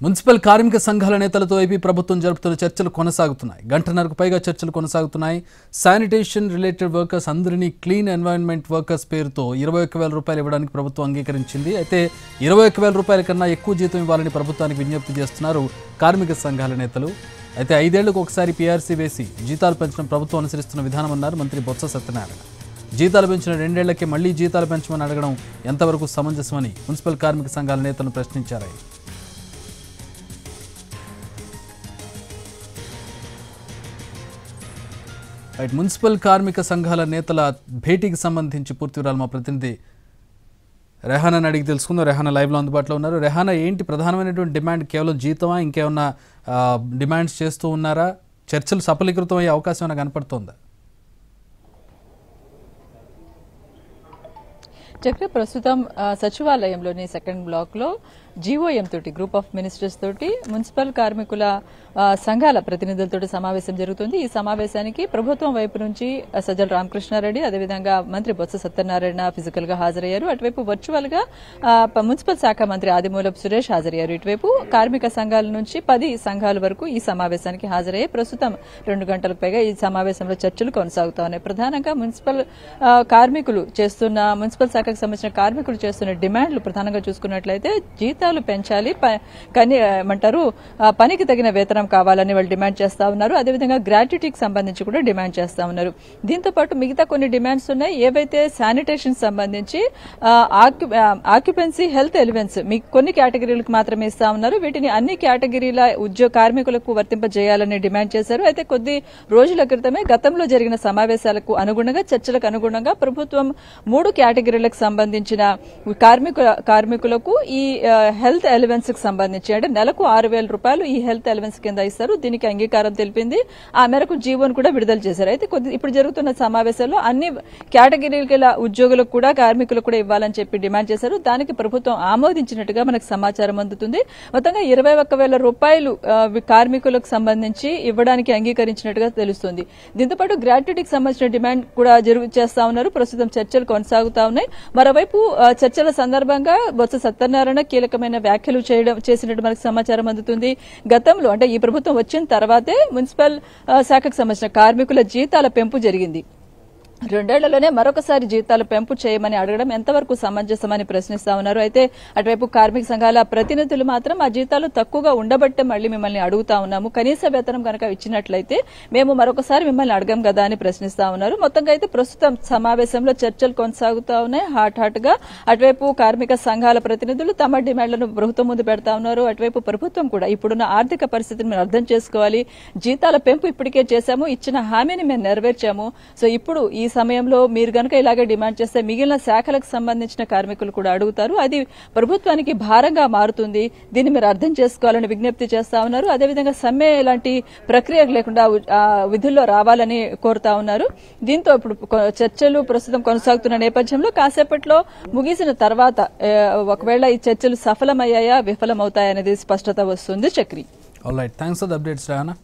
Municipal కార్మిక సంఘాల నేతలతో ఏపీ ప్రభుత్వం జరుపుతున్న చర్చలు కొనసాగుతున్నాయి. గంటన్నరకు పైగా చర్చలు కొనసాగుతున్నాయి. శానిటేషన్ రిలేటెడ్ వర్కర్స్ అందరినీ క్లీన్ ఎన్వైరన్మెంట్ వర్కర్స్ పేరుతో 21,000 రూపాయలు ఇవ్వడానికి ప్రభుత్వం అంగీకరించింది. అయితే 21,000 రూపాయల కన్నా ఎక్కువ జీతం ఇవ్వాలని ప్రభుత్వానికి విజ్ఞప్తి చేస్తున్నారు కార్మిక సంఘాల నేతలు. అయితే 5 ఏళ్లకు ఒకసారి పీఆర్సీ వేసి జీతాలు పెంచడం ప్రభుత్వం అనుసరిస్తున్న విధానం అన్నారు మంత్రి బొత్స సత్యనారాయణ. జీతాలు పెంచిన 2 ఏళ్లకే మళ్లీ జీతాలు పెంచమని అడగడం ఎంతవరకు సమంజసమని మున్సిపల్ కార్మిక సంఘాల నేతలను ప్రశ్నించారు. మున్సిపల్ కార్మిక సంఘాల నేతల భేటీకి సంబంధించి పూర్తి వివరాలు మా ప్రతినిధి రెహానాని అడిగి తెలుసుకుందాం. రెహానా లైవ్లో అందుబాటులో ఉన్నారు. రెహానా, ఏంటి ప్రధానమైనటువంటి డిమాండ్? కేవలం జీతమా, ఇంకేమన్నా డిమాండ్స్ చేస్తూ ఉన్నారా? చర్చలు సఫలీకృతం అయ్యే అవకాశం ఏమైనా కనపడుతోందా? చక్ర ప్రస్తుతం సచివాలయంలోని సెకండ్ బ్లాక్ లో జీఓఎం తోటి గ్రూప్ ఆఫ్ మినిస్టర్స్ తోటి మున్సిపల్ కార్మికుల సంఘాల ప్రతినిధులతో సమావేశం జరుగుతుంది. ఈ సమావేశానికి ప్రభుత్వం వైపు నుంచి సజ్జల రామకృష్ణారెడ్డి, అదేవిధంగా మంత్రి బొత్స సత్యనారాయణ ఫిజికల్ గా హాజరయ్యారు. అటువైపు వర్చువల్ గా మున్సిపల్ శాఖ మంత్రి ఆదిమూలపు సురేష్ హాజరయ్యారు. ఇటువైపు కార్మిక సంఘాల నుంచి 10 సంఘాల వరకు ఈ సమావేశానికి హాజరయ్యాయి. ప్రస్తుతం 2 గంటలకు పైగా ఈ సమావేశంలో చర్చలు కొనసాగుతా ఉన్నాయి. ప్రధానంగా మున్సిపల్ కార్మికులు చేస్తున్న మున్సిపల్ శాఖకు సంబంధించిన కార్మికులు చేస్తున్న డిమాండ్లు ప్రధానంగా చూసుకున్నట్లయితే జీతాలు పెంచాలి, కానీ ఏమంటారు పనికి తగిన వేతనం కావాలని వాళ్ళు డిమాండ్ చేస్తా ఉన్నారు. అదేవిధంగా గ్రాట్యుటీకి సంబంధించి కూడా డిమాండ్ చేస్తా ఉన్నారు. దీంతో పాటు మిగతా కొన్ని డిమాండ్స్ ఉన్నాయి. ఏవైతే శానిటేషన్ సంబంధించి ఆక్యుపెన్సీ హెల్త్ ఎలివెన్స్ కొన్ని కేటగిరీలకు మాత్రమే ఇస్తా ఉన్నారు. వీటిని అన్ని కేటగిరీల కార్మికులకు వర్తింపజేయాలని డిమాండ్ చేశారు. అయితే కొద్ది రోజుల క్రితమే గతంలో జరిగిన సమావేశాలకు అనుగుణంగా చర్చలకు అనుగుణంగా ప్రభుత్వం 3 కేటగిరీలకు సంబంధించిన కార్మికులకు ఈ హెల్త్ ఎలివెన్స్ కి సంబంధించి అంటే నెలకు 6,000 రూపాయలు ఈ హెల్త్ ఎలివెన్స్ కింద ఇస్తారు. దీనికి అంగీకారం తెలిపింది. ఆ మేరకు జీవోను కూడా విడుదల చేశారు. అయితే ఇప్పుడు జరుగుతున్న సమావేశంలో అన్ని కేటగిరీల ఉద్యోగులకు కూడా కార్మికులకు కూడా ఇవ్వాలని చెప్పి డిమాండ్ చేశారు. దానికి ప్రభుత్వం ఆమోదించినట్టుగా మనకు సమాచారం అందుతుంది. మొత్తంగా 21,000 రూపాయలు కార్మికులకు సంబంధించి ఇవ్వడానికి అంగీకరించినట్టుగా తెలుస్తుంది. దీంతో పాటు గ్రాట్యుటీకి సంబంధించిన డిమాండ్ కూడా చేస్తా ఉన్నారు. ప్రస్తుతం చర్చలు కొనసాగుతా ఉన్నాయి. మరోవైపు చర్చల సందర్భంగా బొత్స సత్యనారాయణ కీలకమైన వ్యాఖ్యలు చేసినట్టు మనకు సమాచారం అందుతుంది. గతంలో అంటే ఈ ప్రభుత్వం వచ్చిన తర్వాతే మున్సిపల్ శాఖకు సంబంధించిన కార్మికుల జీతాల పెంపు జరిగింది. 2 ఏళ్లలోనే మరొకసారి జీతాలు పెంపు చేయమని అడగడం ఎంతవరకు సమంజసమని ప్రశ్నిస్తా ఉన్నారు. అయితే అటువైపు కార్మిక సంఘాల ప్రతినిధులు మాత్రం ఆ జీతాలు తక్కువగా ఉండబట్టే మళ్లీ మిమ్మల్ని అడుగుతా ఉన్నాము, కనీస వేతనం కనుక ఇచ్చినట్లయితే మేము మరొకసారి మిమ్మల్ని అడగం కదా అని ప్రశ్నిస్తా ఉన్నారు. మొత్తంగా అయితే ప్రస్తుతం సమావేశంలో చర్చలు కొనసాగుతా ఉన్నాయి. హాట్ గా అటువైపు కార్మిక సంఘాల ప్రతినిధులు తమ డిమాండ్లను ప్రభుత్వం ముందు పెడతా ఉన్నారు. అటువైపు ప్రభుత్వం కూడా ఇప్పుడున్న ఆర్థిక పరిస్థితిని మీరు అర్థం చేసుకోవాలి, జీతాల పెంపు ఇప్పటికే చేశాము, ఇచ్చిన హామీని మేము నెరవేర్చాము. సో ఇప్పుడు ఈ సమయంలో మీరు గనక ఇలాగే డిమాండ్ చేస్తే మిగిలిన శాఖలకు సంబంధించిన కార్మికులు కూడా అడుగుతారు, అది ప్రభుత్వానికి భారంగా మారుతుంది, దీన్ని మీరు అర్థం చేసుకోవాలని విజ్ఞప్తి చేస్తా ఉన్నారు. అదేవిధంగా సమ్మె లాంటి ప్రక్రియ లేకుండా విధుల్లో రావాలని కోరుతా ఉన్నారు. దీంతో ఇప్పుడు చర్చలు ప్రస్తుతం కొనసాగుతున్న నేపథ్యంలో కాసేపట్లో ముగిసిన తర్వాత ఒకవేళ ఈ చర్చలు సఫలమయ్యాయా విఫలమవుతాయనేది స్పష్టత వస్తుంది. Chakri. All right, thanks for the updates Rana.